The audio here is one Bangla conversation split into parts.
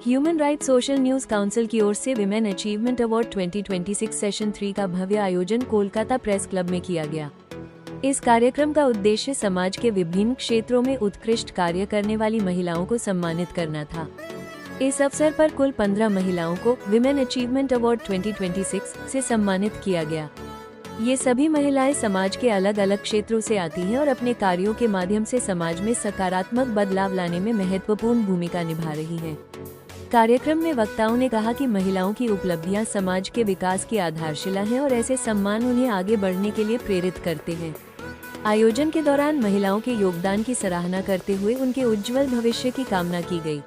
Human rights social news council की ओर से विमेन अचीवमेंट अवार्ड 2026 सेशन 3 का भव्य आयोजन कोलकाता प्रेस क्लब में किया गया। इस कार्यक्रम का उद्देश्य समाज के विभिन्न क्षेत्रों में उत्कृष्ट कार्य करने वाली महिलाओं को सम्मानित करना था। इस अवसर पर कुल 15 महिलाओं को विमेन अचीवमेंट अवार्ड 2026 से सम्मानित किया गया। ये सभी महिलाएं समाज के अलग अलग क्षेत्रों से आती हैं और अपने कार्यों के माध्यम से समाज में सकारात्मक बदलाव लाने में महत्वपूर्ण भूमिका निभा रही हैं। कार्यक्रम में वक्ताओं ने कहा कि महिलाओं की उपलब्धियां समाज के विकास की आधारशिला हैं और ऐसे सम्मान उन्हें आगे बढ़ने के लिए प्रेरित करते हैं। आयोजन के दौरान महिलाओं के योगदान की सराहना करते हुए उनके उज्जवल भविष्य की कामना की गई।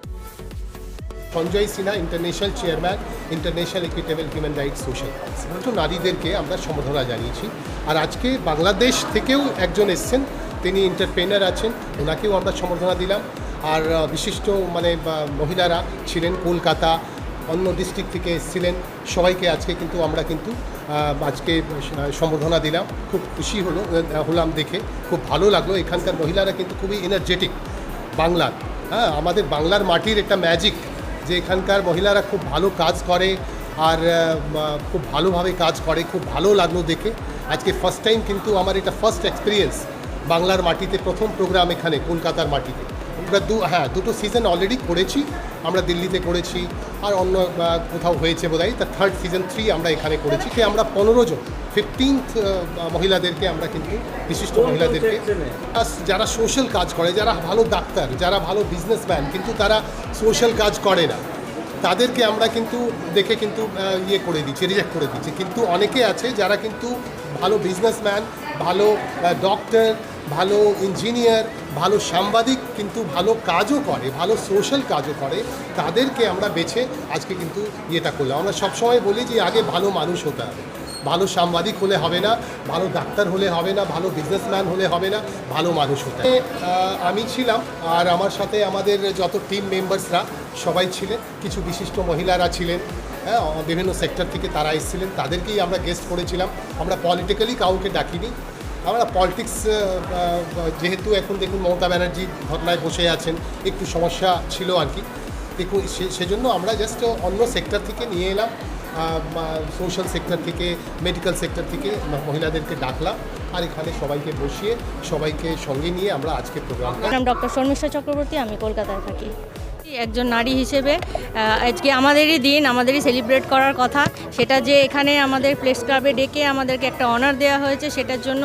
Sanjay Sinha international chairman international equitable human rights social council নারীদেরকে আমরা সম্বর্ধনা জানিয়েছি। আর আজকে বাংলাদেশ থেকেও একজন এসছেন, তিনি এন্টারপ্রেনার আছেন, ওনাকেও আমরা সম্বর্ধনা দিলাম। আর বিশিষ্ট মহিলারা ছিলেন, কলকাতা অন্য ডিস্ট্রিক্ট থেকে এসেছিলেন, সবাইকে আজকে আমরা আজকে সম্বর্ধনা দিলাম। খুব খুশি হলাম দেখে, খুব ভালো লাগলো। এখানকার মহিলারা কিন্তু খুবই এনার্জেটিক। বাংলার আমাদের বাংলার মাটির একটা ম্যাজিক যে এখানকার মহিলারা খুব ভালো কাজ করে আর খুব ভালোভাবে কাজ করে, খুব ভালো লাগলো দেখে। আজকে ফার্স্ট টাইম কিন্তু আমার এটা ফার্স্ট এক্সপিরিয়েন্স বাংলার মাটিতে, প্রথম প্রোগ্রাম এখানে কলকাতার মাটিতে। আমরা দুটো সিজন অলরেডি করেছি, আমরা দিল্লিতে করেছি আর অন্য কোথাও হয়েছে বোধহয়, তার থার্ড সিজন 3 আমরা এখানে করেছি। আমরা 15 জন 15th মহিলাদেরকে আমরা কিন্তু বিশিষ্ট মহিলাদেরকে যারা সোশ্যাল কাজ করে, যারা ভালো ডাক্তার, যারা ভালো বিজনেসম্যান কিন্তু তারা সোশ্যাল কাজ করে না, তাদেরকে আমরা কিন্তু দেখে করে দিচ্ছি, রিজেক্ট করে দিচ্ছি। কিন্তু অনেকে আছে যারা কিন্তু ভালো বিজনেসম্যান, ভালো ডক্টর, ভালো ইঞ্জিনিয়ার, ভালো সাংবাদিক, কিন্তু ভালো কাজও করে, ভালো সোশ্যাল কাজও করে, তাদেরকে আমরা বেছে আজকে কিন্তু করলাম। আমরা সবসময় বলি যে আগে ভালো মানুষ হতে হবে, ভালো সাংবাদিক হলে হবে না, ভালো ডাক্তার হলে হবে না, ভালো বিজনেসম্যান হলে হবে না, ভালো মানুষ হতে হবে। আমি ছিলাম আর আমার সাথে আমাদের যত টিম মেম্বার্সরা সবাই ছিলেন, কিছু বিশিষ্ট মহিলারা ছিলেন, বিভিন্ন সেক্টর থেকে তারা এসেছিলেন, তাদেরকেই আমরা গেস্ট করেছিলাম। আমরা পলিটিক্যালি কাউকে ডাকিনি। আমরা পলিটিক্স যেহেতু এখন দেখুন মমতা ব্যানার্জি ঘটনায় বসে আছেন, একটু সমস্যা ছিল আর কি, সেজন্য আমরা জাস্ট অন্য সেক্টর থেকে নিয়ে এলাম, সোশ্যাল সেক্টর থেকে, মেডিকেল সেক্টর থেকে মহিলাদেরকে ডাকলাম আর এখানে সবাইকে বসিয়ে সবাইকে সঙ্গে নিয়ে আমরা আজকে প্রোগ্রাম। নাম ডক্টর শর্মিষ্ঠা চক্রবর্তী, আমি কলকাতায় থাকি। একজন নারী হিসেবে আজকে আমাদেরই দিন, আমাদেরই সেলিব্রেট করার কথা, সেটা যে এখানে আমাদের প্রেস ক্লাবে ডেকে আমাদেরকে একটা অনার দেওয়া হয়েছে, সেটার জন্য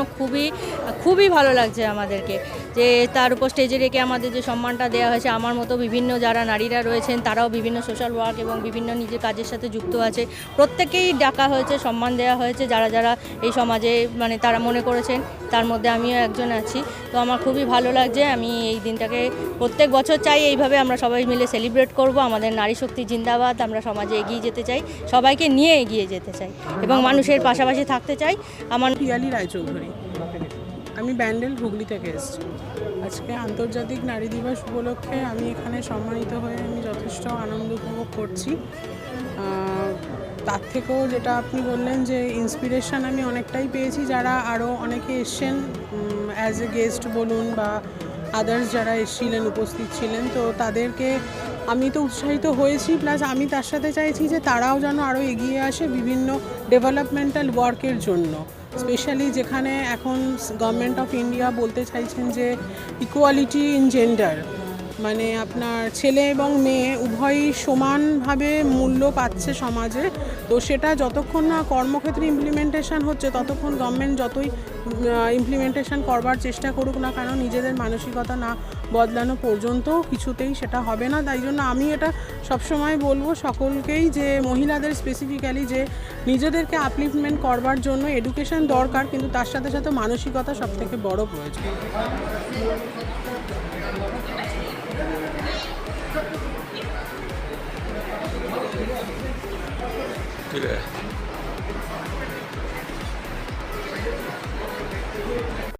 খুবই ভালো লাগছে আমাদেরকে। যে তার উপর স্টেজে রেখে আমাদের যে সম্মানটা দেওয়া হয়েছে, আমার মতো বিভিন্ন যারা নারীরা রয়েছেন তারাও বিভিন্ন সোশ্যাল ওয়ার্ক এবং বিভিন্ন নিজের কাজের সাথে যুক্ত আছে, প্রত্যেকেই ডাকা হয়েছে, সম্মান দেওয়া হয়েছে। যারা এই সমাজে তারা মনে করেছেন, তার মধ্যে আমিও একজন আছি। তো আমার খুবই ভালো লাগছে। আমি এই দিনটাকে প্রত্যেক বছর চাই এইভাবে আমরা সবাই মিলে সেলিব্রেট করব। আমাদের নারী শক্তি জিন্দাবাদ, আমরা সমাজে এগিয়ে যেতে চাই, সবাইকে নিয়ে এগিয়ে যেতে চাই এবং মানুষের পাশাপাশি থাকতে চাই। আমার পিয়ালি রায়চৌধুরী, আমি ব্যান্ডেল, হুগলি থেকে এসেছি। আজকে আন্তর্জাতিক নারী দিবস উপলক্ষে আমি এখানে সম্মানিত হয়ে আমি যথেষ্ট আনন্দ উপভোগ করছি। তার থেকেও যেটা আপনি বললেন যে ইন্সপিরেশন আমি অনেকটাই পেয়েছি, যারা আরও অনেকে এসছেন অ্যাজ এ গেস্ট বলুন বা আদার্স যারা এসেছিলেন, উপস্থিত ছিলেন, তো তাদেরকে আমি তো উৎসাহিত হয়েছি, প্লাস আমি তার সাথে চাইছি যে তারাও যেন আরও এগিয়ে আসে বিভিন্ন ডেভেলপমেন্টাল ওয়ার্কের জন্য। স্পেশালি যেখানে এখন গভর্নমেন্ট অফ ইন্ডিয়া বলতে চাইছেন যে ইকুয়ালিটি ইন জেন্ডার, মানে আপনার ছেলে এবং মেয়ে উভয়ই সমানভাবে মূল্য পাচ্ছে সমাজে। তো সেটা যতক্ষণ না কর্মক্ষেত্রে ইমপ্লিমেন্টেশন হচ্ছে, ততক্ষণ গভর্নমেন্ট যতই ইমপ্লিমেন্টেশন করবার চেষ্টা করুক না কেন, নিজেদের মানসিকতা না বদলানো পর্যন্ত কিছুতেই সেটা হবে না। তাই জন্য আমি এটা সবসময় বলবো সকলকেই যে মহিলাদের স্পেসিফিক্যালি যে নিজেদেরকে আপলিফমেন্ট করবার জন্য এডুকেশন দরকার, কিন্তু তার সাথে সাথে মানসিকতা সবথেকে বড় প্রয়োজন। Yeah.